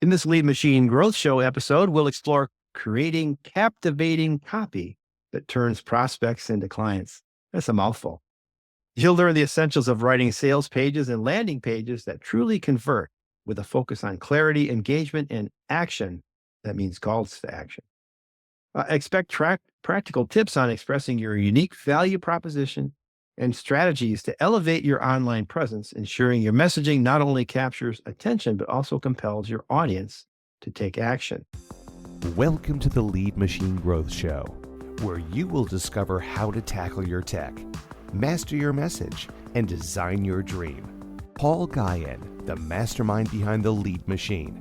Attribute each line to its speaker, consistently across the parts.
Speaker 1: In this Lead Machine Growth Show episode, we'll explore creating captivating copy that turns prospects into clients. That's a mouthful. You'll learn the essentials of writing sales pages and landing pages that truly convert with a focus on clarity, engagement, and action. That means calls to action. Expect practical tips on expressing your unique value proposition and strategies to elevate your online presence, ensuring your messaging not only captures attention, but also compels your audience to take action.
Speaker 2: Welcome to the Lead Machine Growth Show, where you will discover how to tackle your tech, master your message, and design your dream. Paul Guyan, the mastermind behind the Lead Machine,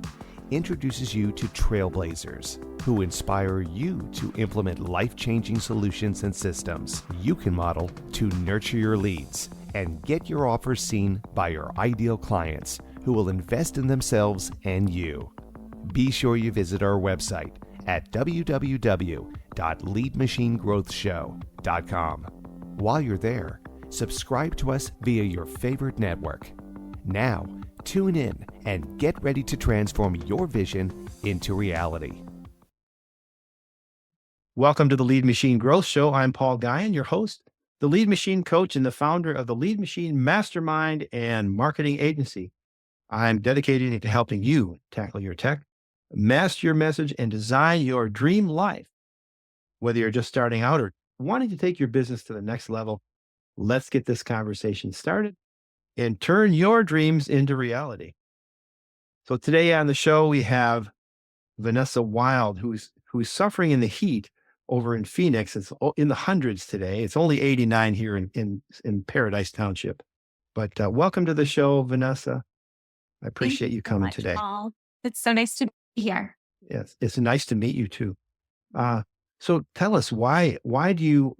Speaker 2: introduces you to trailblazers who inspire you to implement life-changing solutions and systems you can model to nurture your leads and get your offers seen by your ideal clients who will invest in themselves and you. Be sure you visit our website at www.leadmachinegrowthshow.com. While you're there, subscribe to us via your favorite network. Now, tune in and get ready to transform your vision into reality.
Speaker 1: Welcome to the Lead Machine Growth Show. I'm Paul Guyan, your host, the Lead Machine coach and the founder of the Lead Machine Mastermind and Marketing Agency. I'm dedicated to helping you tackle your tech, master your message, and design your dream life. Whether you're just starting out or wanting to take your business to the next level, let's get this conversation started and turn your dreams into reality. So today on the show, we have Vanessa Wilde, who's suffering in the heat over in Phoenix. It's in the hundreds today. It's only 89 here in Paradise Township. But welcome to the show, Vanessa. I appreciate you coming today.
Speaker 3: Paul. It's so nice to be here.
Speaker 1: Yes, it's nice to meet you too. So tell us why are you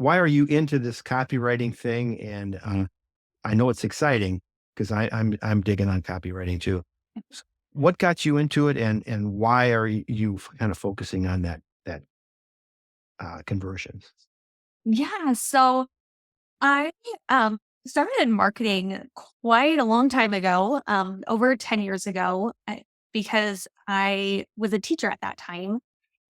Speaker 1: into this copywriting thing? And I know it's exciting because I'm digging on copywriting too. So what got you into it, and why are you kind of focusing on that conversions?
Speaker 3: Yeah. So I started in marketing quite a long time ago, over 10 years ago, because I was a teacher at that time.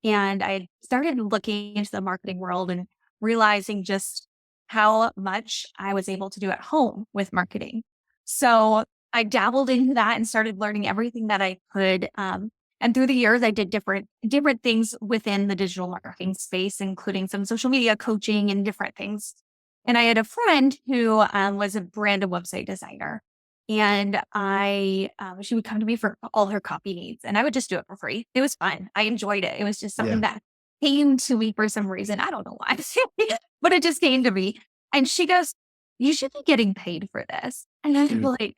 Speaker 3: And I started looking into the marketing world and realizing just how much I was able to do at home with marketing. So I dabbled into that and started learning everything that I could. And through the years, I did different things within the digital marketing space, including some social media coaching and different things. And I had a friend who was a brand and website designer. And she would come to me for all her copy needs, and I would just do it for free. It was fun. I enjoyed it. It was just something that came to me for some reason. I don't know why, but it just came to me. And she goes, "You should be getting paid for this." And I'm like,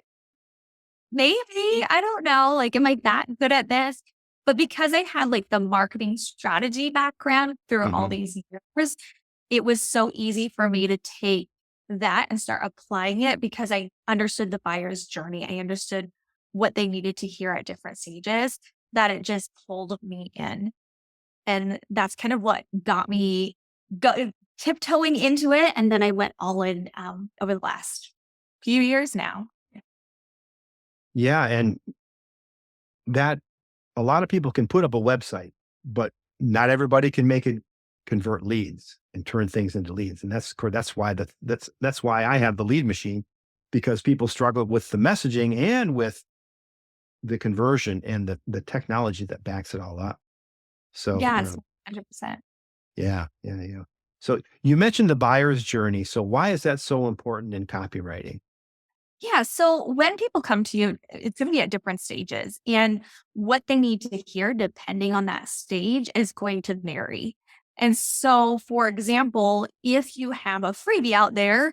Speaker 3: maybe, I don't know. Like, am I that good at this? But because I had like the marketing strategy background through all these years, it was so easy for me to take that and start applying it because I understood the buyer's journey. I understood what they needed to hear at different stages, that it just pulled me in. And that's kind of what got me tiptoeing into it. And then I went all in over the last few years now.
Speaker 1: Yeah. And that a lot of people can put up a website, but not everybody can make it convert leads and turn things into leads. And that's why that's why I have the Lead Machine, because people struggle with the messaging and with the conversion and the technology that backs it all up. So
Speaker 3: yes, 100%.
Speaker 1: Yeah. So you mentioned the buyer's journey. So why is that so important in copywriting?
Speaker 3: Yeah. So when people come to you, it's going to be at different stages, and what they need to hear, depending on that stage, is going to vary. And so, for example, if you have a freebie out there,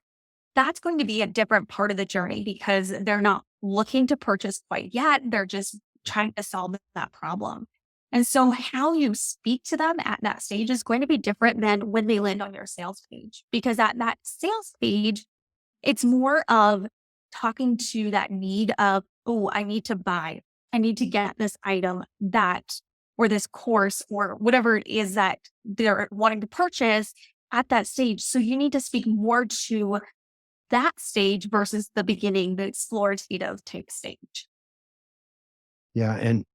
Speaker 3: that's going to be a different part of the journey because they're not looking to purchase quite yet. They're just trying to solve that problem. And so how you speak to them at that stage is going to be different than when they land on your sales page, because at that sales page, it's more of talking to that need of, oh, I need to buy, I need to get this item or this course or whatever it is that they're wanting to purchase at that stage. So you need to speak more to that stage versus the beginning, the explorative type stage.
Speaker 1: Yeah. And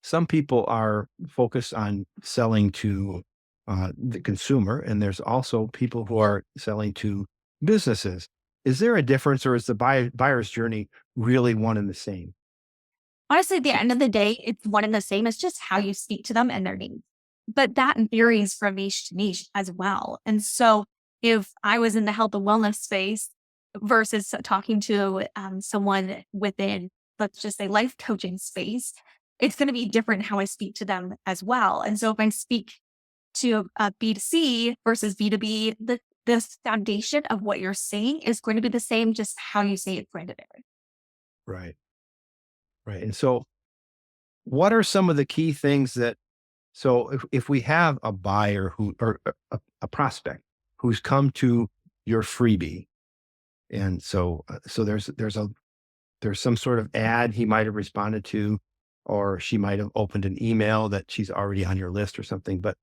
Speaker 1: some people are focused on selling to the consumer, and there's also people who are selling to businesses. Is there a difference, or is the buyer's journey really one and the same?
Speaker 3: Honestly, at the end of the day, it's one and the same. It's just how you speak to them and their needs. But that varies from niche to niche as well. And so if I was in the health and wellness space versus talking to someone within, let's just say, life coaching space, it's going to be different how I speak to them as well. And so if I speak to B2C versus B2B, the foundation of what you're saying is going to be the same, just how you say it's going to vary.
Speaker 1: Right. Right. And so, what are some of the key things that, so if we have a buyer who, or a prospect who's come to your freebie, and so there's some sort of ad he might have responded to, or she might have opened an email that she's already on your list or something. But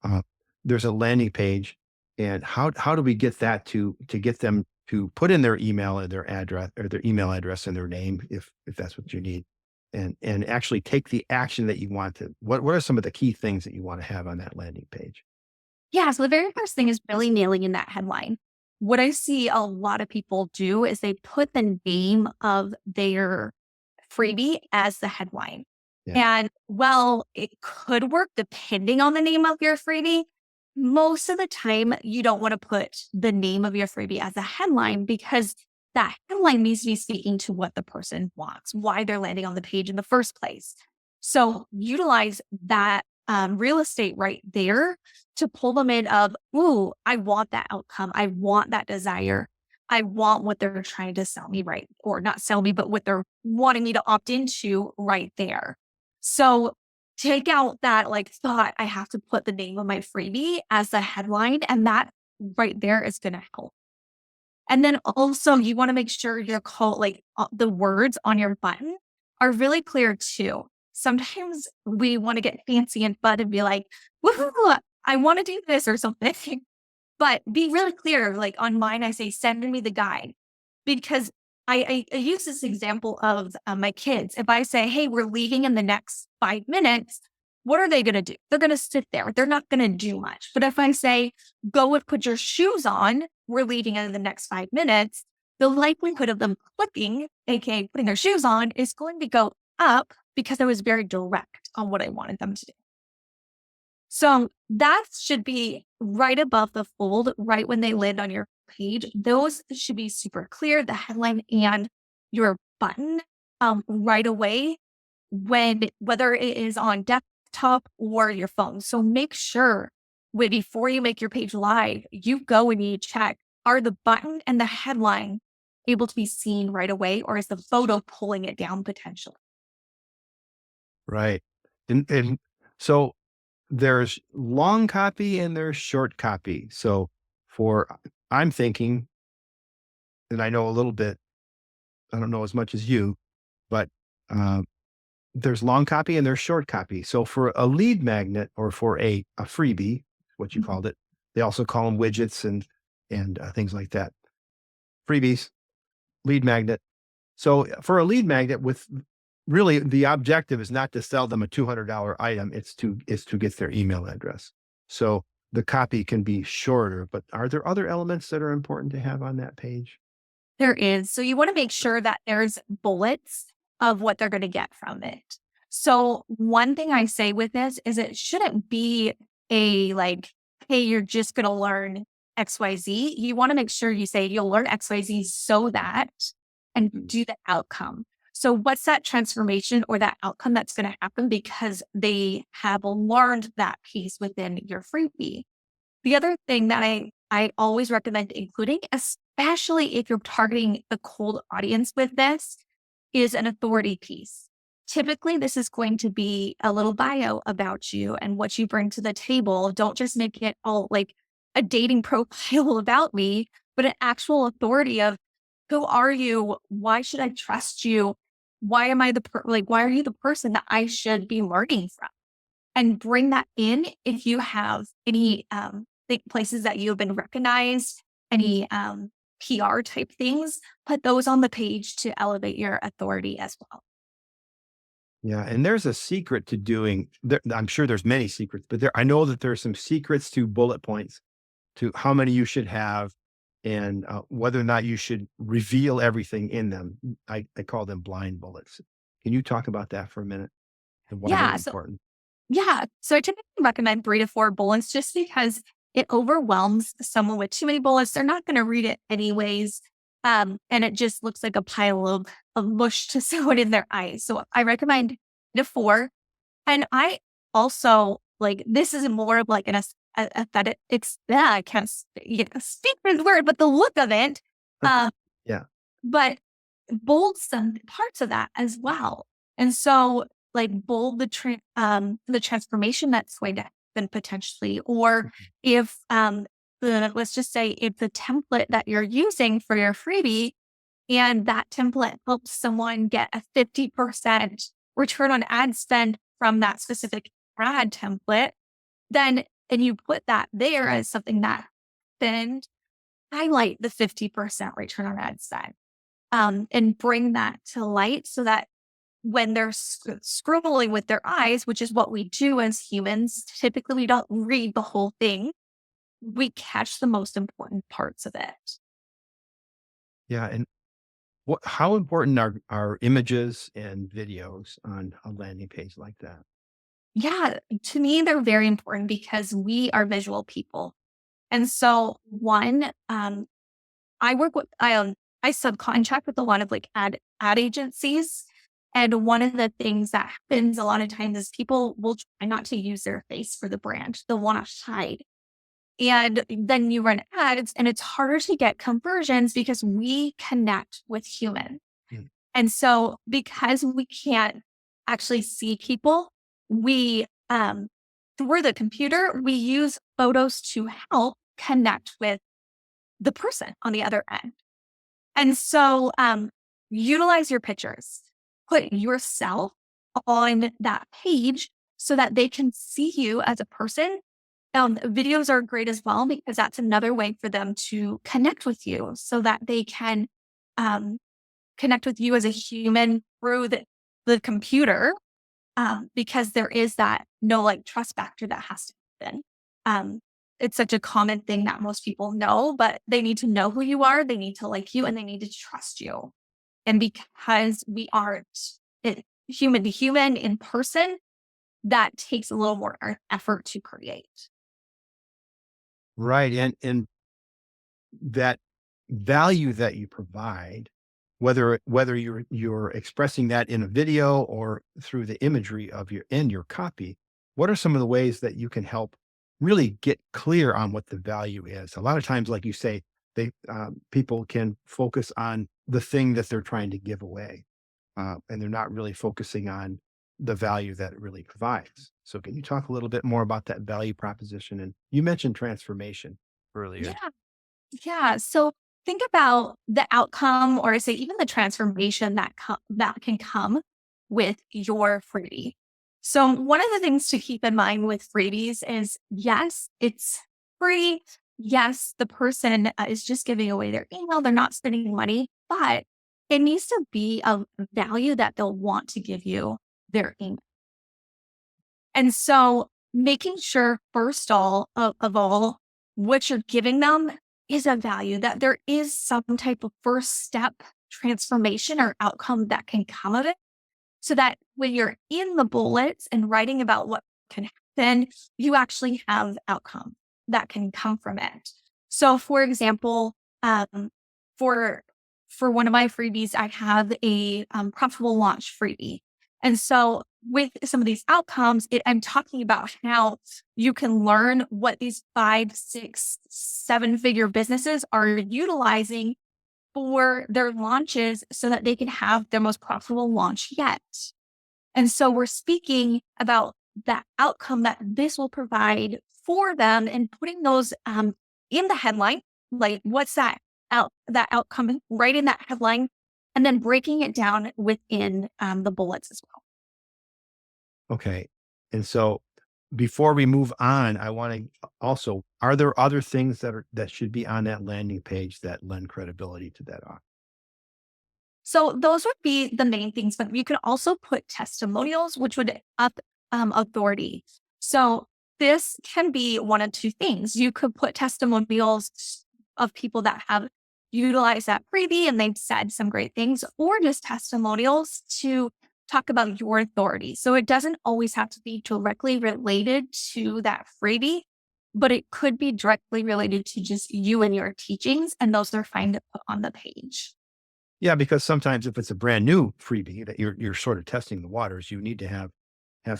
Speaker 1: uh, there's a landing page, and how do we get that to get them to put in their email and their address, or their email address and their name, if that's what you need, and actually take the action that you want to. What are some of the key things that you want to have on that landing page?
Speaker 3: Yeah. So the very first thing is really nailing in that headline. What I see a lot of people do is they put the name of their freebie as the headline.
Speaker 1: Yeah.
Speaker 3: And well, it could work depending on the name of your freebie. Most of the time, you don't want to put the name of your freebie as a headline because that headline needs to be speaking to what the person wants, why they're landing on the page in the first place. So utilize that real estate right there to pull them in of, ooh, I want that outcome. I want that desire. I want what they're trying to sell me, right? Or not sell me, but what they're wanting me to opt into right there. So take out that like thought, I have to put the name of my freebie as the headline. And that right there is going to help. And then also you want to make sure your call, like the words on your button are really clear too. Sometimes we want to get fancy and fun and be like, woohoo, I want to do this or something. But be really clear. Like on mine, I say, send me the guide because I use this example of my kids. If I say, hey, we're leaving in the next 5 minutes, what are they going to do? They're going to sit there. They're not going to do much. But if I say, go and put your shoes on, we're leaving in the next 5 minutes, the likelihood of them clicking, AKA putting their shoes on, is going to go up because I was very direct on what I wanted them to do. So that should be right above the fold, right when they land on your page. Those should be super clear, the headline and your button right away whether it is on desktop or your phone. So make sure before you make your page live, you go and you check, are the button and the headline able to be seen right away, or is the photo pulling it down potentially?
Speaker 1: Right. And so there's long copy and there's short copy. So for I'm thinking, and I know a little bit, I don't know as much as you, but uh, there's long copy and there's short copy. So for a lead magnet, or for a freebie, what you
Speaker 3: Mhm.
Speaker 1: called it, they also call them widgets and things like that. Freebies, lead magnet. So for a lead magnet, with really the objective is not to sell them a $200 item, it's to get their email address. So the copy can be shorter, but are there other elements that are important to have on that page?
Speaker 3: There is. So you want to make sure that there's bullets of what they're going to get from it. So one thing I say with this is it shouldn't be a like, hey, you're just going to learn XYZ. You want to make sure you say you'll learn XYZ so that and
Speaker 1: Mm.
Speaker 3: do the outcome. So what's that transformation or that outcome that's going to happen because they have learned that piece within your freebie? The other thing that I always recommend including, especially if you're targeting the cold audience with this, is an authority piece. Typically, this is going to be a little bio about you and what you bring to the table. Don't just make it all like a dating profile about me, but an actual authority of who are you? Why should I trust you? Why am I why are you the person that I should be learning from? And bring that in if you have any places that you have been recognized, any PR type things, put those on the page to elevate your authority as well.
Speaker 1: Yeah, and there's a secret to doing there. I'm sure there's many secrets, but I know that there's some secrets to bullet points, to how many you should have, and whether or not you should reveal everything in them. I call them blind bullets. Can you talk about that for a minute and why they're
Speaker 3: Yeah. So
Speaker 1: important?
Speaker 3: Yeah. So I typically recommend 3 to 4 bullets just because it overwhelms someone with too many bullets. They're not going to read it anyways. And it just looks like a pile of mush to someone in their eyes. So I recommend 4. And I also like this is more of like aesthetic. I can't speak the word, but the look of it. Um,
Speaker 1: Yeah.
Speaker 3: but bold some parts of that as well. And so like bold the transformation that's going to happen potentially, or if let's just say if the template that you're using for your freebie and that template helps someone get a 50% return on ad spend from that specific ad template, then and you put that there as something that then highlight the 50% return on ad spend, and bring that to light so that when they're scrolling with their eyes, which is what we do as humans, typically we don't read the whole thing. We catch the most important parts of it.
Speaker 1: Yeah. And how important are images and videos on a landing page like that?
Speaker 3: Yeah, to me, they're very important because we are visual people. And so, one, I work with I subcontract with a lot of like ad agencies. And one of the things that happens a lot of times is people will try not to use their face for the brand. They'll want to hide. And then you run ads and it's harder to get conversions because we connect with humans.
Speaker 1: Mm.
Speaker 3: And so because we can't actually see people, we through the computer, we use photos to help connect with the person on the other end. And so utilize your pictures. Put yourself on that page so that they can see you as a person. Videos are great as well because that's another way for them to connect with you so that they can um, connect with you as a human through the computer, because there is that no like trust factor that has to happen. Um, it's such a common thing that most people know, but they need to know who you are, they need to like you, and they need to trust you. And because we aren't human to human in person, that takes a little more effort to create.
Speaker 1: Right. And that value that you provide, whether you're expressing that in a video or through the imagery of your copy, what are some of the ways that you can help really get clear on what the value is? A lot of times, like you say, people can focus on the thing that they're trying to give away, and they're not really focusing on the value that it really provides. So, can you talk a little bit more about that value proposition? And you mentioned transformation earlier.
Speaker 3: Yeah. Yeah. So think about the outcome, or say even the transformation that can come with your freebie. So one of the things to keep in mind with freebies is yes, it's free. Yes, the person is just giving away their email. They're not spending money, but it needs to be a value that they'll want to give you their email. And so making sure of all, what you're giving them is a value, that there is some type of first step transformation or outcome that can come of it. So that when you're in the bullets and writing about what can happen, you actually have outcome that can come from it. So for example, for one of my freebies, I have a profitable launch freebie. And so with some of these outcomes, I'm talking about how you can learn what these 5, 6, 7 figure businesses are utilizing for their launches so that they can have their most profitable launch yet. And so we're speaking about that outcome that this will provide for them and putting those in the headline, like what's that outcome right in that headline, and then breaking it down within the bullets as well.
Speaker 1: Okay. And so before we move on, I want to also, are there other things that should be on that landing page that lend credibility to that offer?
Speaker 3: So those would be the main things, but you could also put testimonials, which would up authority. So this can be one of two things. You could put testimonials of people that have utilized that freebie and they've said some great things, or just testimonials to talk about your authority. So it doesn't always have to be directly related to that freebie, but it could be directly related to just you and your teachings. And those are fine to put on the page.
Speaker 1: Yeah, because sometimes if it's a brand new freebie that you're sort of testing the waters, you need to have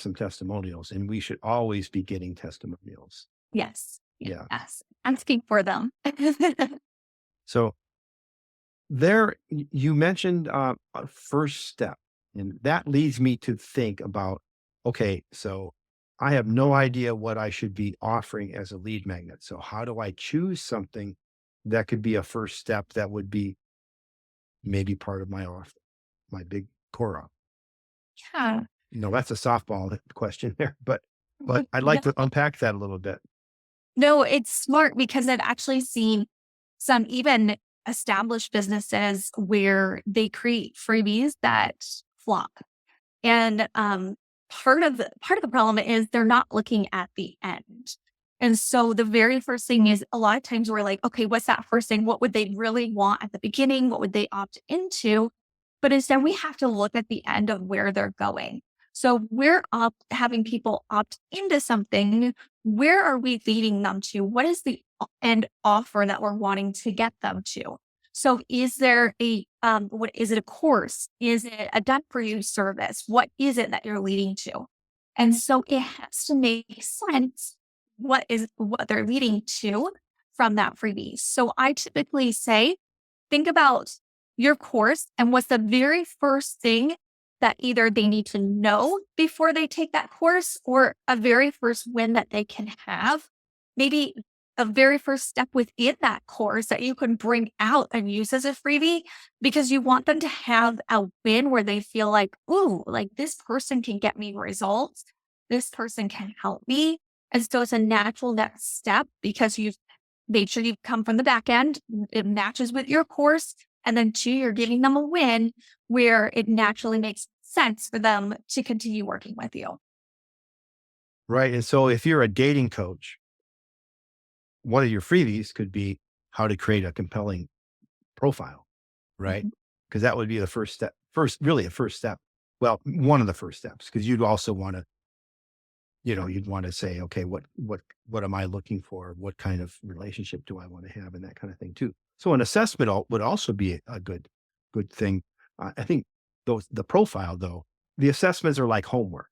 Speaker 1: some testimonials, and we should always be getting testimonials.
Speaker 3: Yes.
Speaker 1: Yeah.
Speaker 3: Yes. Asking for them.
Speaker 1: So you mentioned a first step, and that leads me to think about, okay, so I have no idea what I should be offering as a lead magnet. So how do I choose something that could be a first step that would be maybe part of my offer, my big core offer?
Speaker 3: Yeah.
Speaker 1: That's a softball question there, but I'd like to unpack that a little bit.
Speaker 3: No, it's smart because I've actually seen some even established businesses where they create freebies that flop. And part of the problem is they're not looking at the end. And so the very first thing is a lot of times we're like, okay, what's that first thing? What would they really want at the beginning? What would they opt into? But instead we have to look at the end of where they're going. So we're having people opt into something. Where are we leading them to? What is the end offer that we're wanting to get them to? So is there what is it, a course? Is it a done for you service? What is it that you're leading to? And so it has to make sense what they're leading to from that freebie. So I typically say, think about your course and what's the very first thing that either they need to know before they take that course, or a very first win that they can have. Maybe a very first step within that course that you can bring out and use as a freebie, because you want them to have a win where they feel like, ooh, like this person can get me results. This person can help me. And so it's a natural next step because you've made sure you've come from the back end. It matches with your course. And then two, you're giving them a win where it naturally makes sense for them to continue working with you.
Speaker 1: Right. And so if you're a dating coach, one of your freebies could be how to create a compelling profile, right?
Speaker 3: Mhm.
Speaker 1: Because that would be the first step, really a first step. Well, one of the first steps, because you'd also want to, you'd want to say, okay, what am I looking for? What kind of relationship do I want to have, and that kind of thing too. So an assessment would also be a good thing. I think the profile though, the assessments are like homework.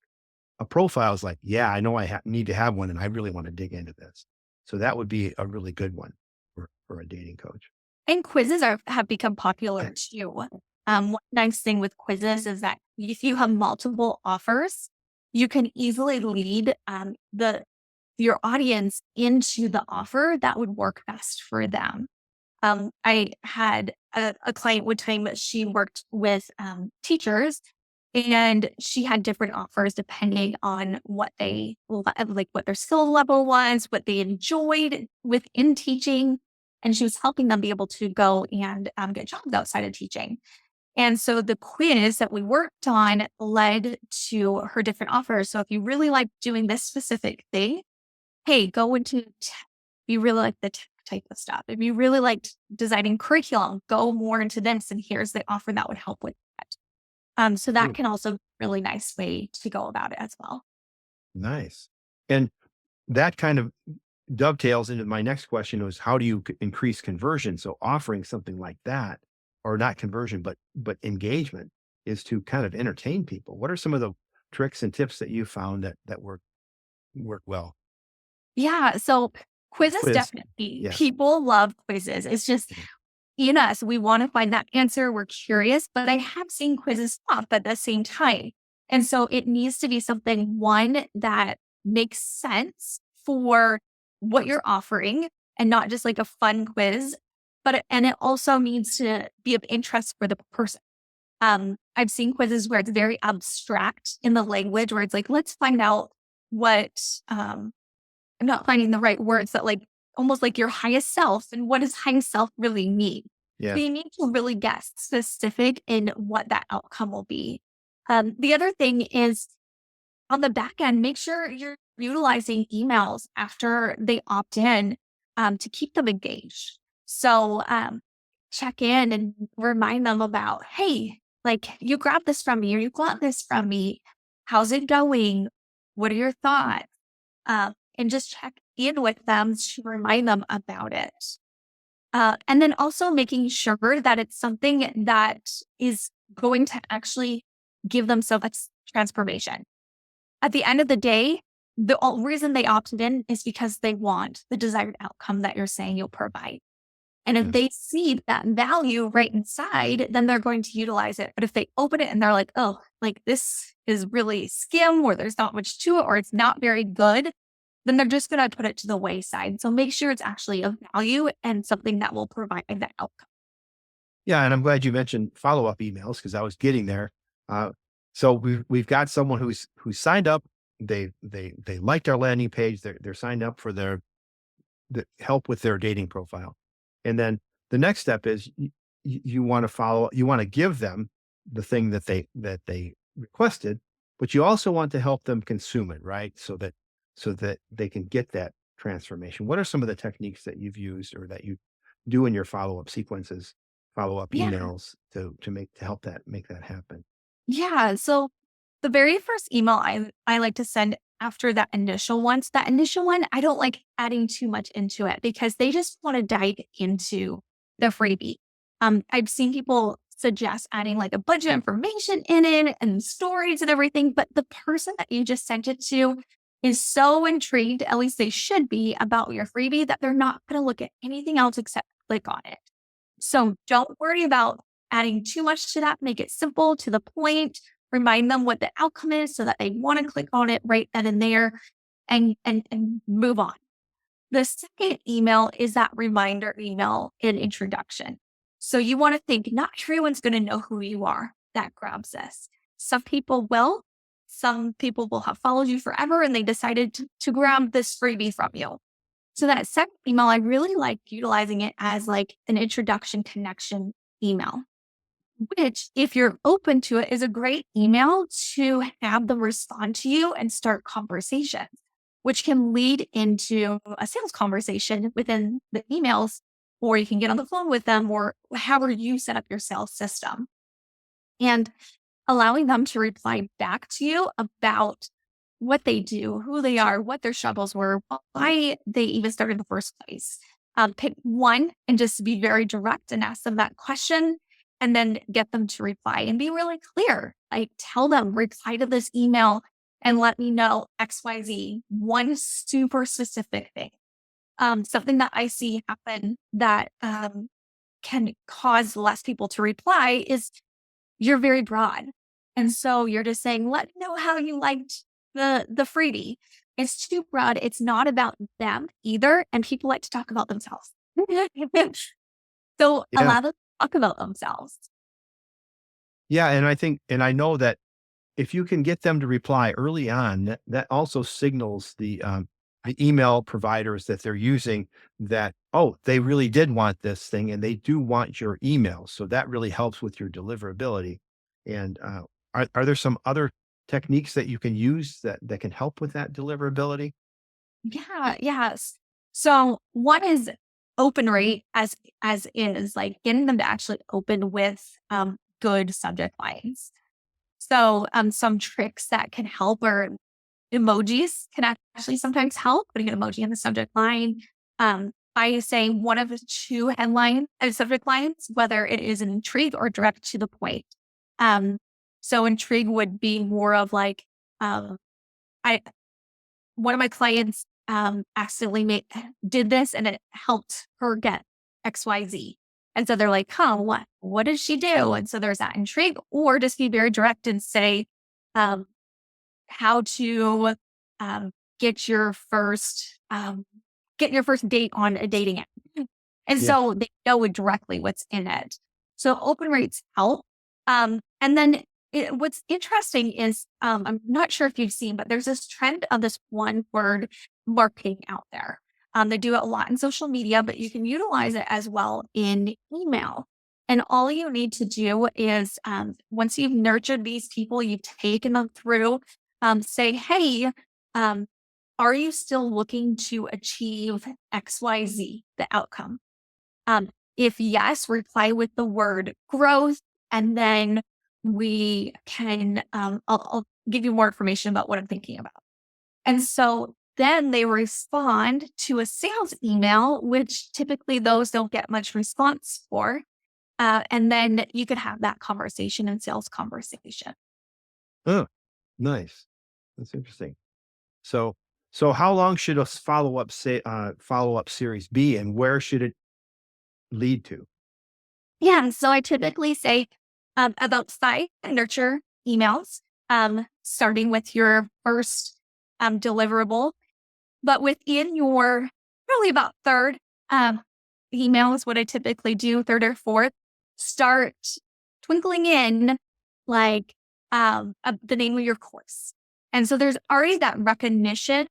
Speaker 1: A profile is like, yeah, I know I need to have one, and I really want to dig into this. So that would be a really good one for a dating coach.
Speaker 3: And quizzes have become popular too. One nice thing with quizzes is that if you have multiple offers, you can easily lead your audience into the offer that would work best for them. I had a client one time, she worked with teachers, and she had different offers depending on what like what their skill level was, what they enjoyed within teaching. And she was helping them be able to go and get jobs outside of teaching. And so the quiz that we worked on led to her different offers. So if you really like doing this specific thing, hey, go into tech. If you really like the tech type of stuff. If you really liked designing curriculum, go more into this. And here's the offer that would help with that. So that
Speaker 1: Mm,
Speaker 3: can also be a really nice way to go about it as well.
Speaker 1: nice. And that kind of dovetails into my next question was, how do you increase conversion? So offering something like that, or not conversion, but engagement, is to kind of entertain people. What are some of the tricks and tips that you found that work well?
Speaker 3: Yeah. So quizzes
Speaker 1: Quiz.
Speaker 3: definitely.
Speaker 1: Yes.
Speaker 3: People love quizzes. It's just
Speaker 1: Mhm.
Speaker 3: in us, we want to find that answer. We're curious, but I have seen quizzes pop at the same time. And so it needs to be something, one, that makes sense for what you're offering and not just like a fun quiz, and it also needs to be of interest for the person. I've seen quizzes where it's very abstract in the language, where it's like, let's find out what, I'm not finding the right words, that like almost like your highest self, and what does highest self really mean?
Speaker 1: Yeah.
Speaker 3: So you need to really get specific in what that outcome will be. The other thing is on the back end, make sure you're utilizing emails after they opt in to keep them engaged. So check in and remind them about, hey, like you grabbed this from me or you got this from me. How's it going? What are your thoughts? And just check in with them to remind them about it. And then also making sure that it's something that is going to actually give them so much transformation. At the end of the day, reason they opted in is because they want the desired outcome that you're saying you'll provide. And if
Speaker 1: Yeah.
Speaker 3: they see that value right inside, then they're going to utilize it. But if they open it and they're like, oh, like this is really skim or there's not much to it or it's not very good, then they're just going to put it to the wayside. So make sure it's actually of value and something that will provide that outcome.
Speaker 1: Yeah, and I'm glad you mentioned follow-up emails because I was getting there. So we've got someone who's signed up. They liked our landing page. They're signed up for the help with their dating profile. And then the next step is you want to follow, you want to give them the thing that they requested, but you also want to help them consume it, right? So that they can get that transformation. What are some of the techniques that you've used or that you do in your follow-up sequences, follow-up
Speaker 3: Yeah.
Speaker 1: emails to help that make that happen?
Speaker 3: Yeah. So the very first email I like to send after that initial one. So that initial one, I don't like adding too much into it because they just want to dive into the freebie. I've seen people suggest adding like a bunch of information in it and stories and everything, but the person that you just sent it to is so intrigued, at least they should be, about your freebie that they're not going to look at anything else except click on it. So don't worry about adding too much to that. Make it simple to the point. Remind them what the outcome is so that they want to click on it right then and there and move on. The second email is that reminder email and introduction. So you want to think not everyone's going to know who you are. That grabs this. Some people will. Some people will have followed you forever and they decided to grab this freebie from you. So that second email, I really like utilizing it as like an introduction connection email, which if you're open to it is a great email to have them respond to you and start conversations, which can lead into a sales conversation within the emails, or you can get on the phone with them or however you set up your sales system. And allowing them to reply back to you about what they do, who they are, what their struggles were, why they even started in the first place. Pick one and just be very direct and ask them that question and then get them to reply and be really clear. Like tell them, reply to this email and let me know XYZ, one super specific thing. Something that I see happen that can cause less people to reply is you're very broad. And so you're just saying, let me know how you liked the freebie. It's too broad. It's not about them either. And people like to talk about themselves. So
Speaker 1: Yeah.
Speaker 3: allow them to talk about themselves.
Speaker 1: Yeah, and I think and I know that if you can get them to reply early on, that also signals the email providers that they're using that, oh, they really did want this thing and they do want your email. So that really helps with your deliverability. And are there some other techniques that you can use that can help with that deliverability?
Speaker 3: Yeah, yes. So one is open rate as is like getting them to actually open with good subject lines. So some tricks that can help are emojis can actually sometimes help, putting an emoji in the subject line. I say one of the two headline subject lines, whether it is an intrigue or direct to the point. Um, so intrigue would be more of like, I one of my clients accidentally did this and it helped her get XYZ. And so they're like, huh, what did she do? And so there's that intrigue, or just be very direct and say, um, how to um, get your first date on a dating app. And
Speaker 1: Yeah.
Speaker 3: so they know directly what's in it. So open rates help. And then what's interesting is I'm not sure if you've seen, but there's this trend of this one word marketing out there. They do it a lot in social media, but you can utilize it as well in email. And all you need to do is once you've nurtured these people, you've taken them through, say, hey, um, are you still looking to achieve XYZ, the outcome? Um, if yes, reply with the word growth, and then we can, I'll give you more information about what I'm thinking about. And so then they respond to a sales email, which typically those don't get much response for. And then you could have that conversation and sales conversation.
Speaker 1: Oh, nice. That's interesting. So, so how long should a follow up series be, and where should it lead to?
Speaker 3: Yeah. And so I typically say about 5 nurture emails, starting with your first deliverable. But within your probably about third email is what I typically do, third or fourth, start twinkling in like the name of your course. And so there's already that recognition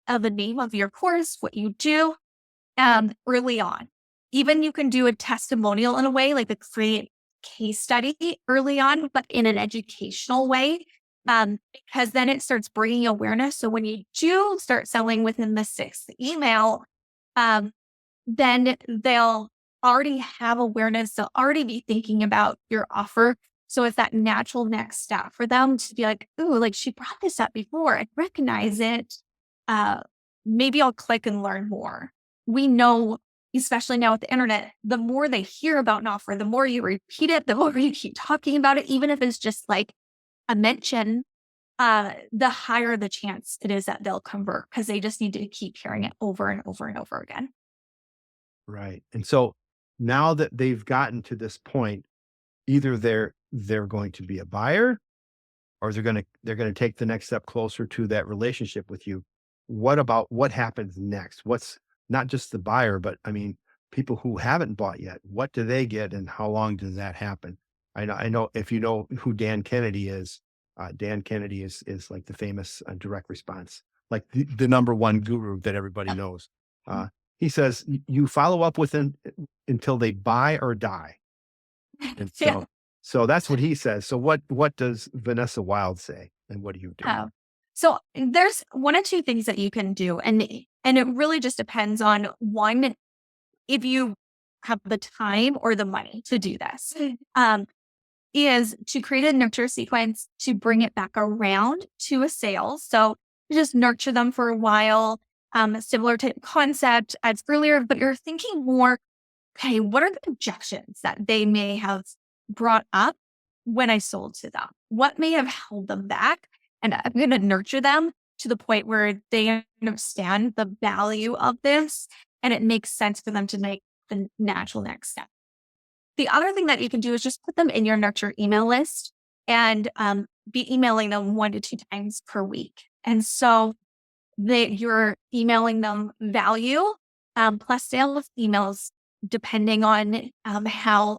Speaker 3: of the name of your course, what you do early on. Even you can do a testimonial in a way, like a create case study early on, but in an educational way, because then it starts bringing awareness. So when you do start selling within the 6th email, um, then they'll already have awareness. They'll already be thinking about your offer. So it's that natural next step for them to be like, ooh, like she brought this up before. I recognize it. Uh, Maybe I'll click and learn more. We know, especially now with the internet, the more they hear about an offer, the more you repeat it, the more you keep talking about it, even if it's just like a mention, the higher the chance it is that they'll convert because they just need to keep hearing it over and over and over again.
Speaker 1: Right. And so now that they've gotten to this point, either they're going to be a buyer, or they're gonna take the next step closer to that relationship with you. What happens next? What's not just the buyer, but I mean, people who haven't bought yet, what do they get and how long does that happen? I know if you know who Dan Kennedy is, Dan Kennedy is like the famous direct response, like the number one guru that everybody knows. Uh, he says you follow up with them until they buy or die. And
Speaker 3: Yeah.
Speaker 1: so that's what he says. So what does Vanessa Wilde say, and what do you do?
Speaker 3: So there's one or two things that you can do, and it really just depends on one, if you have the time or the money to do this. Is to create a nurture sequence to bring it back around to a sale. So just nurture them for a while, similar to concept as earlier, but you're thinking more, okay, what are the objections that they may have brought up when I sold to them? What may have held them back? And I'm going to nurture them to the point where they understand the value of this and it makes sense for them to make the natural next step. The other thing that you can do is just put them in your nurture email list and be emailing them 1 to 2 times per week. And so that you're emailing them value plus sales emails, depending on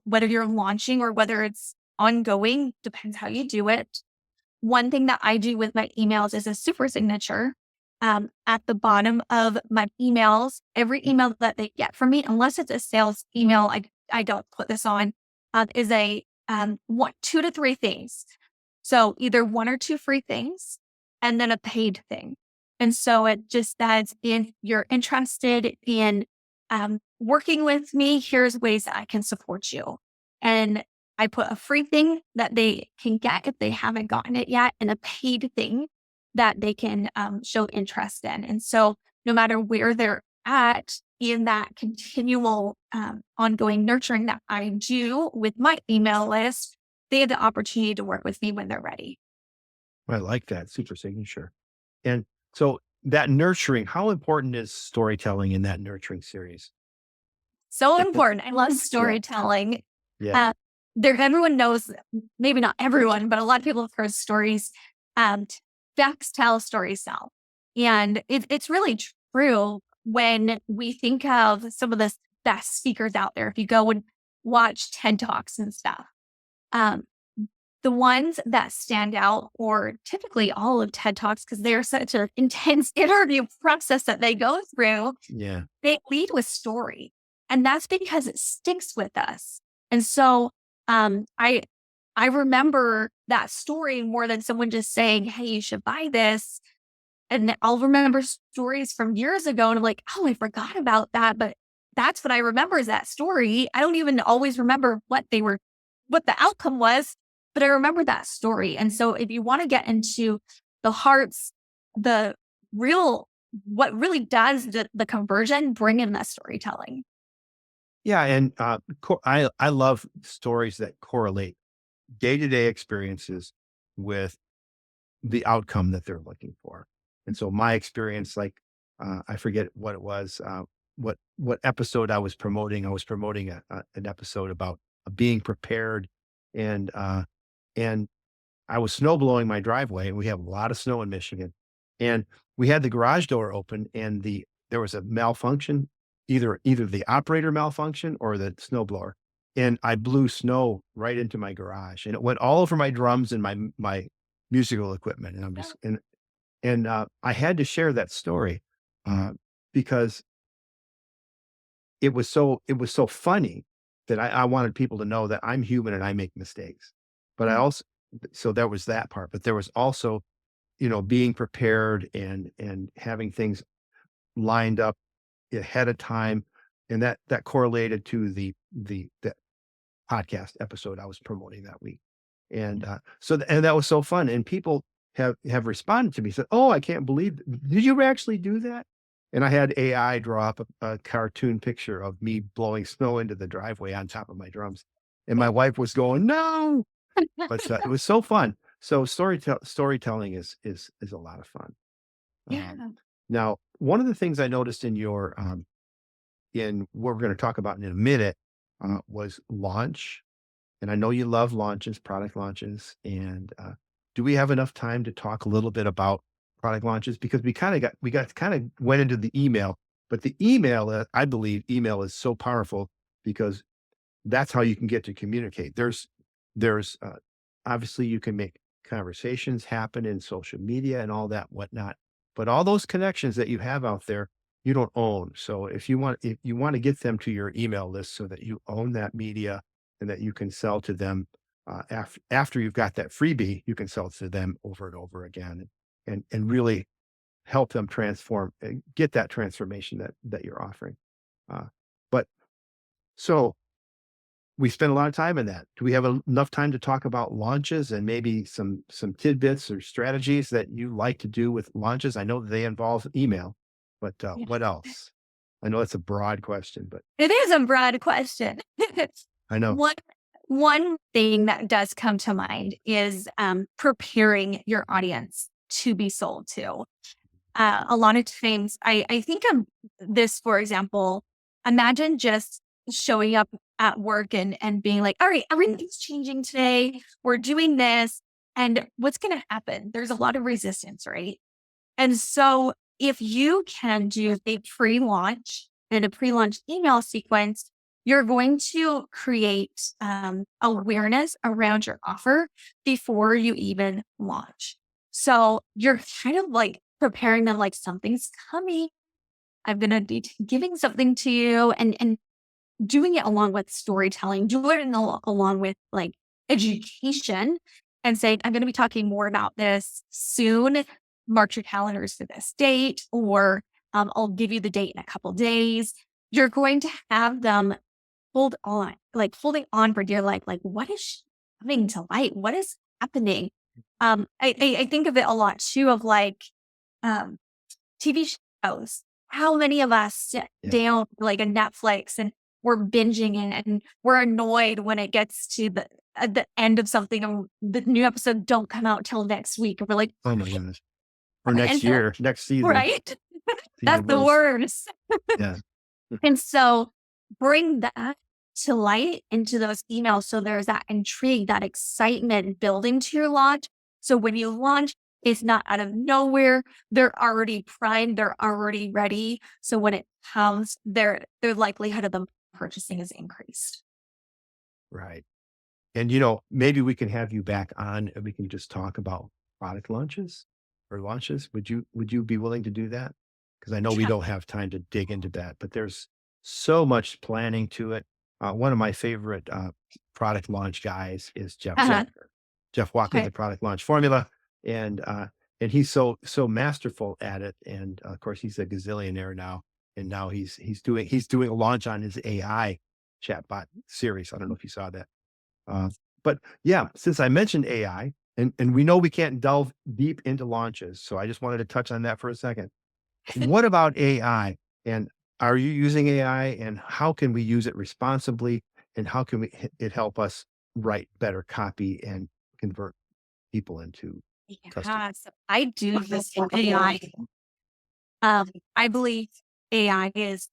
Speaker 3: whether you're launching or whether it's ongoing, depends how you do it. One thing that I do with my emails is a super signature. At the bottom of my emails, every email that they get from me, unless it's a sales email, I don't put this on, is a 2 to 3 things. So either 1 or 2 free things and then a paid thing. And so it just says, if you're interested in working with me, here's ways that I can support you. And I put a free thing that they can get if they haven't gotten it yet, and a paid thing that they can show interest in. And so no matter where they're at in that continual ongoing nurturing that I do with my email list, they have the opportunity to work with me when they're ready.
Speaker 1: I like that super signature. And so that nurturing, how important is storytelling in that nurturing series?
Speaker 3: So important. I love
Speaker 1: Yeah.
Speaker 3: storytelling.
Speaker 1: Yeah.
Speaker 3: Uh, everyone knows, maybe not everyone, but a lot of people have heard stories. Um, Facts tell, stories tell. And it's really true when we think of some of the best speakers out there. If you go and watch TED Talks and stuff, um, the ones that stand out, or typically all of TED Talks, because they're such an intense interview process that they go through,
Speaker 1: Yeah.
Speaker 3: they lead with story. And that's because it sticks with us. And so I remember that story more than someone just saying, "Hey, you should buy this." And I'll remember stories from years ago and I'm like, "Oh, I forgot about that." But that's what I remember is that story. I don't even always remember what the outcome was, but I remember that story. And so if you want to get into the hearts, the real, what really does the conversion, bring in that storytelling.
Speaker 1: Yeah. And I love stories that correlate day-to-day experiences with the outcome that they're looking for. And so my experience, like, I forget what it was, what episode I was promoting. I was promoting an episode about being prepared, and and I was snow blowing my driveway, and we have a lot of snow in Michigan, and we had the garage door open, and there was a malfunction, either the operator malfunction or the snowblower, and I blew snow right into my garage, and it went all over my drums and my musical equipment, and I'm just I had to share that story, uh, because it was so funny that I wanted people to know that I'm human and I make mistakes. But I
Speaker 3: Mm.
Speaker 1: also so there was that part, but there was also, being prepared and having things lined up ahead of time, and that correlated to the podcast episode I was promoting that week. And, and that was so fun, and people have responded to me, said, "Oh, I can't believe did you actually do that?" And I had AI draw up a cartoon picture of me blowing snow into the driveway on top of my drums, and my wife was going, "No!" But, it was so fun. So storytelling is a lot of fun.
Speaker 3: Yeah.
Speaker 1: Now, one of the things I noticed in what we're gonna talk about in a minute, was launch, and I know you love launches, product launches. And do we have enough time to talk a little bit about product launches? Because we got kind of went into the email, but the email, I believe, email is so powerful because that's how you can get to communicate. There's obviously you can make conversations happen in social media and all that whatnot, but all those connections that you have out there, you don't own. So if you want to get them to your email list so that you own that media and that you can sell to them, after you've got that freebie, you can sell to them over and over again, and really help them transform, get that transformation that you're offering. Uh, but so we spend a lot of time in that. Do we have enough time to talk about launches and maybe some tidbits or strategies that you like to do with launches? I know that they involve email, but
Speaker 3: Yeah.
Speaker 1: what else? I know it's a broad question, but
Speaker 3: It is a broad question.
Speaker 1: I know.
Speaker 3: One one thing that does come to mind is preparing your audience to be sold to. A lot of times, I think of this, for example, imagine just showing up at work and being like, "All right, everything's changing today. We're doing this." And what's going to happen? There's a lot of resistance, right? And so if you can do a pre-launch and a pre-launch email sequence, you're going to create awareness around your offer before you even launch. So you're kind of like preparing them like something's coming. I'm going to be giving something to you, and doing it along with storytelling, doing it along with like education, and saying, "I'm going to be talking more about this soon. Mark your calendars for this date," or "I'll give you the date in a couple days." You're going to have them holding on for dear life. Like, what is coming to light? What is happening? I think of it a lot too, of like um, TV shows. How many of us sit
Speaker 1: Yeah.
Speaker 3: down like a Netflix and we're binging it and we're annoyed when it gets to the at the end of something and the new episode don't come out till next week. And we're like,
Speaker 1: Oh my goodness. Or
Speaker 3: and
Speaker 1: next
Speaker 3: so
Speaker 1: year, next season,
Speaker 3: right?
Speaker 1: season
Speaker 3: That's the
Speaker 1: goes.
Speaker 3: worst.
Speaker 1: Yeah.
Speaker 3: And so bring that to light into those emails. So there's that intrigue, that excitement building to your launch. So when you launch, it's not out of nowhere. They're already primed. They're already ready. So when it comes, their likelihood of them purchasing is increased.
Speaker 1: Right. And, maybe we can have you back on and we can just talk about product launches or launches. Would you be willing to do that? Because I know we
Speaker 3: Yeah.
Speaker 1: don't have time to dig into that, but there's so much planning to it. One of my favorite product launch guys is Jeff
Speaker 3: Uh-huh.
Speaker 1: Walker. Jeff Walker,
Speaker 3: Okay.
Speaker 1: the product launch formula, and and he's so masterful at it. And of course, he's a gazillionaire now, and now he's doing a launch on his AI chatbot series. I don't know if you saw that. Uh, but yeah, since I mentioned AI, and we know we can't delve deep into launches, so I just wanted to touch on that for a second. What about AI? And are you using AI? And how can we use it responsibly? And how can it help us write better copy and convert people into customers?
Speaker 3: Yeah. So I do this with AI. I believe AI is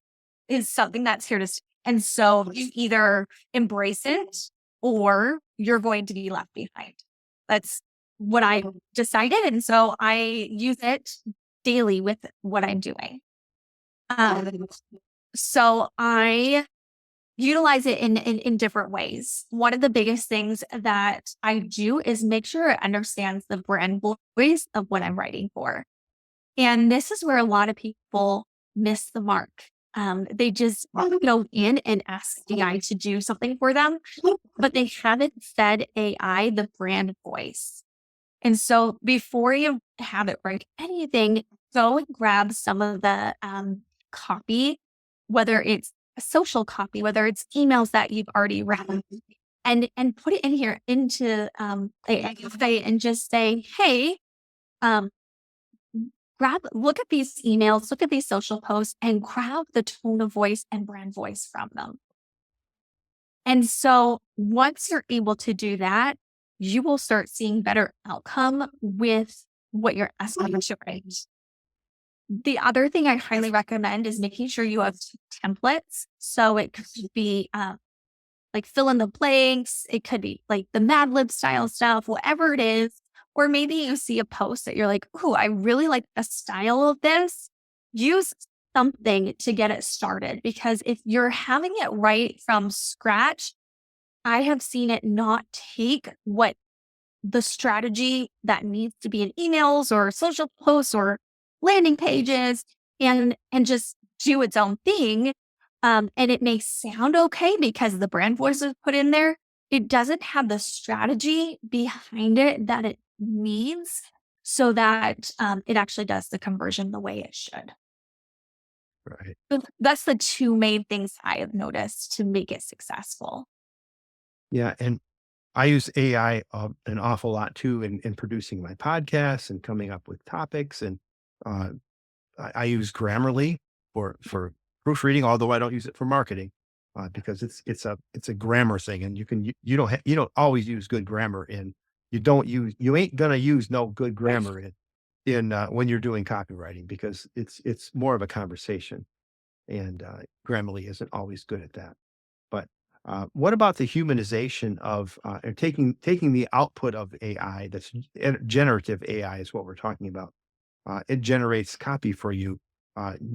Speaker 3: something that's here to stay. And so you either embrace it or you're going to be left behind. That's what I decided. And so I use it daily with what I'm doing. Um, so I utilize it in different ways. One of the biggest things that I do is make sure it understands the brand voice of what I'm writing for. And this is where a lot of people miss the mark. They just go in and ask AI to do something for them, but they haven't fed AI the brand voice. And so before you have it write anything, go and grab some of the copy, whether it's a social copy, whether it's emails that you've already read, and put it in here into AI and just say, hey, um, look at these emails, look at these social posts, and grab the tone of voice and brand voice from them. And so once you're able to do that, you will start seeing better outcome with what you're asking to write. The other thing I highly recommend is making sure you have templates. So it could be like fill in the blanks. It could be like the Mad Lib style stuff, whatever it is. Or maybe you see a post that you're like, oh, I really like the style of this. Use something to get it started. Because if you're having it right from scratch, I have seen it not take what the strategy that needs to be in emails or social posts or landing pages and just do its own thing. And it may sound okay because the brand voice is put in there. It doesn't have the strategy behind it that it needs so that it actually does the conversion the way it should.
Speaker 1: Right.
Speaker 3: So that's the two main things I have noticed to make it successful.
Speaker 1: Yeah. And I use AI an awful lot too in producing my podcasts and coming up with topics. And uh, I use Grammarly for proofreading, although I don't use it for marketing because it's a grammar thing, and you don't always use good grammar in you ain't gonna use no good grammar in when you're doing copywriting because it's more of a conversation, and Grammarly isn't always good at that. But what about the humanization of or taking the output of AI that's generative AI is what we're talking about. It generates copy for you.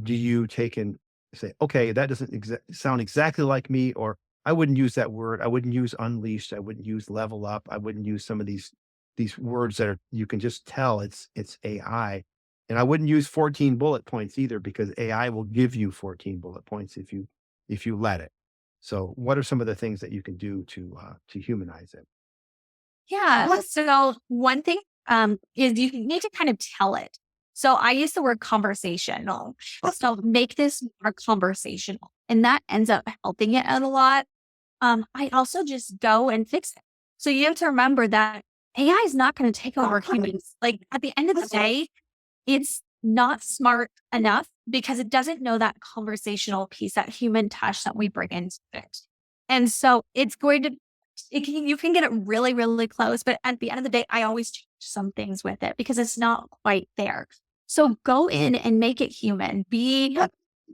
Speaker 1: Do you take and say, okay, that doesn't sound exactly like me, or I wouldn't use that word. I wouldn't use unleashed. I wouldn't use level up. I wouldn't use some of these words that are you can just tell it's AI. And I wouldn't use 14 bullet points either because AI will give you 14 bullet points if you let it. So, what are some of the things that you can do to humanize it?
Speaker 3: Yeah. So one thing is you need to kind of tell it. So I use the word conversational. So make this more conversational. And that ends up helping it out a lot. I also just go and fix it. So you have to remember that AI is not going to take over humans. Like at the end of the day, it's not smart enough because it doesn't know that conversational piece, that human touch that we bring into it. And so it's going to, you can get it really, really close. But at the end of the day, I always change some things with it because it's not quite there. So go in and make it human.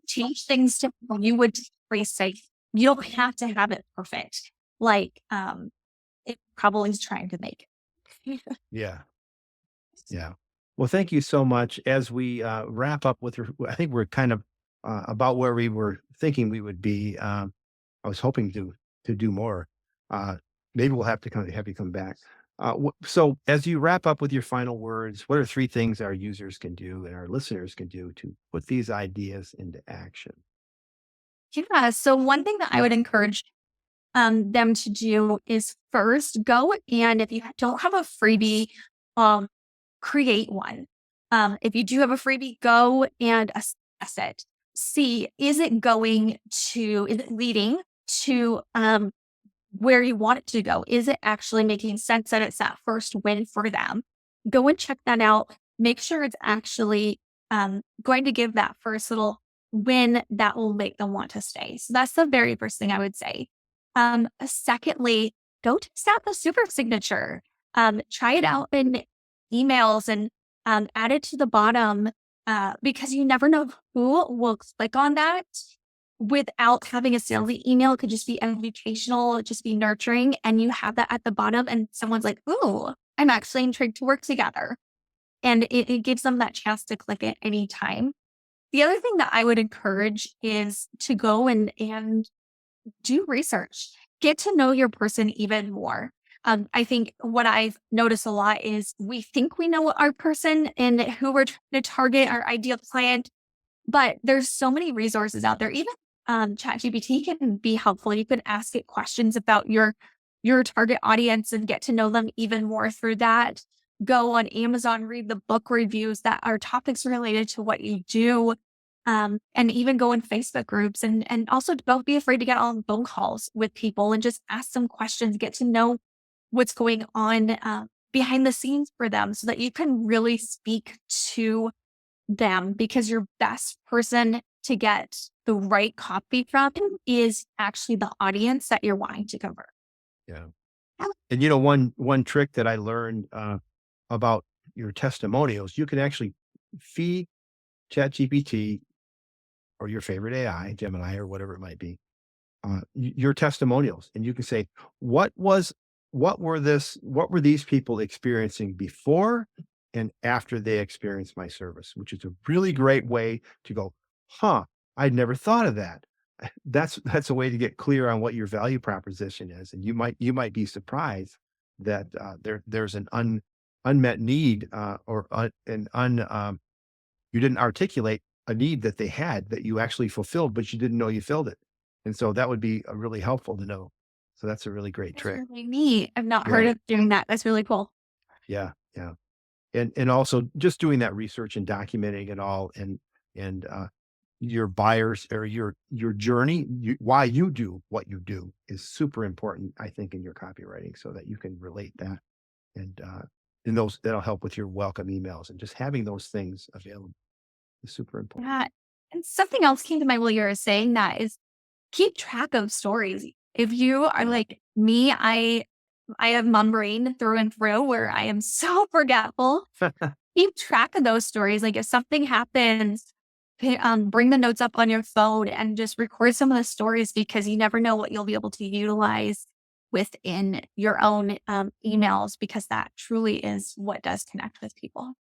Speaker 3: Change things to how you would say. You don't have to have it perfect. Like it probably is trying to make it.
Speaker 1: Yeah, yeah. Well, thank you so much. As we wrap up I think we're kind of about where we were thinking we would be. I was hoping to do more. Uh, maybe we'll have to have you come back. So as you wrap up with your final words, what are 3 things our users can do and our listeners can do to put these ideas into action?
Speaker 3: Yeah. So one thing that I would encourage them to do is first go and if you don't have a freebie, um, create one. If you do have a freebie, go and assess it. See, is it leading to where you want it to go? Is it actually making sense that it's that first win for them? Go and check that out. Make sure it's actually going to give that first little win that will make them want to stay. So that's the very first thing I would say. Secondly, go test out the super signature. Try it out in emails and add it to the bottom because you never know who will click on that without having a salesy email. It could just be educational, just be nurturing, and you have that at the bottom, and someone's like, "Ooh, I'm actually intrigued to work together," and it gives them that chance to click at any time. The other thing that I would encourage is to go and do research. Get to know your person even more. I think what I've noticed a lot is we think we know our person and who we're trying to target, our ideal client, but there's so many resources out there. Even ChatGPT can be helpful. You can ask it questions about your target audience and get to know them even more through that. Go on Amazon, read the book reviews that are topics related to what you do. And even go in Facebook groups and also don't be afraid to get on phone calls with people and just ask some questions, get to know what's going on behind the scenes for them so that you can really speak to them because your best person to get the right copy from is actually the audience that you're wanting to convert.
Speaker 1: Yeah.
Speaker 3: Yeah.
Speaker 1: And one trick that I learned about your testimonials, you can actually feed ChatGPT or your favorite AI, Gemini or whatever it might be, your testimonials, and you can say, what were these people experiencing before and after they experienced my service, which is a really great way to go, huh, I'd never thought of that. That's a way to get clear on what your value proposition is, and you might be surprised that there's an unmet need or an un you didn't articulate a need that they had that you actually fulfilled, but you didn't know you filled it. And so that would be really helpful to know. So that's a really great
Speaker 3: That's
Speaker 1: trick.
Speaker 3: really neat. I've not heard
Speaker 1: Yeah.
Speaker 3: of doing that. That's really cool.
Speaker 1: Yeah. Yeah. And also just doing that research and documenting it all and your buyers or your journey, why you do what you do is super important, I think, in your copywriting so that you can relate that and those that'll help with your welcome emails and just having those things available is super important.
Speaker 3: Yeah. And something else came to mind while you were saying that is keep track of stories. If you are like me, I have mom brain through and through where I am so forgetful. Keep track of those stories. Like if something happens, bring the notes up on your phone and just record some of the stories because you never know what you'll be able to utilize within your own emails because that truly is what does connect with people.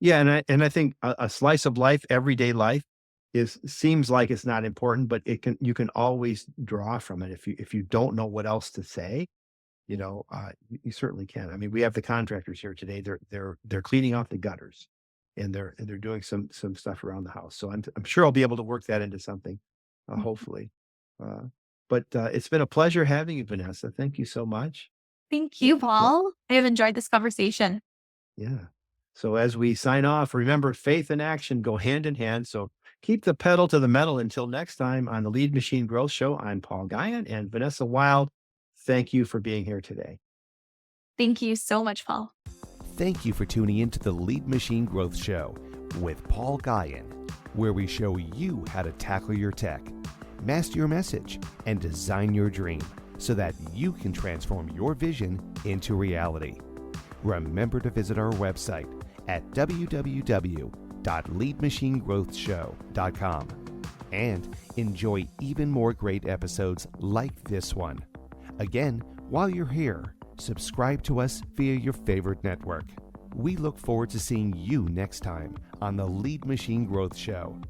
Speaker 1: Yeah, and I think a slice of life, everyday life, is seems like it's not important, but you can always draw from it if you don't know what else to say, you certainly can. I mean, we have the contractors here today. They're cleaning off the gutters, and they're doing some stuff around the house. So I'm sure I'll be able to work that into something, hopefully. Uh, but it's been a pleasure having you, Vanessa. Thank you so much.
Speaker 3: Thank you,
Speaker 1: Yeah.
Speaker 3: Paul. I have enjoyed this conversation.
Speaker 1: Yeah. So as we sign off, remember faith and action go hand in hand. So keep the pedal to the metal until next time on the Lead Machine Growth Show. I'm Paul Guyan and Vanessa Wilde. Thank you for being here today.
Speaker 3: Thank you so much, Paul.
Speaker 2: Thank you for tuning in to the Lead Machine Growth Show with Paul Guyan, where we show you how to tackle your tech, master your message, and design your dream so that you can transform your vision into reality. Remember to visit our website at www.leadmachinegrowthshow.com and enjoy even more great episodes like this one. Again, while you're here, subscribe to us via your favorite network. We look forward to seeing you next time on the Lead Machine Growth Show.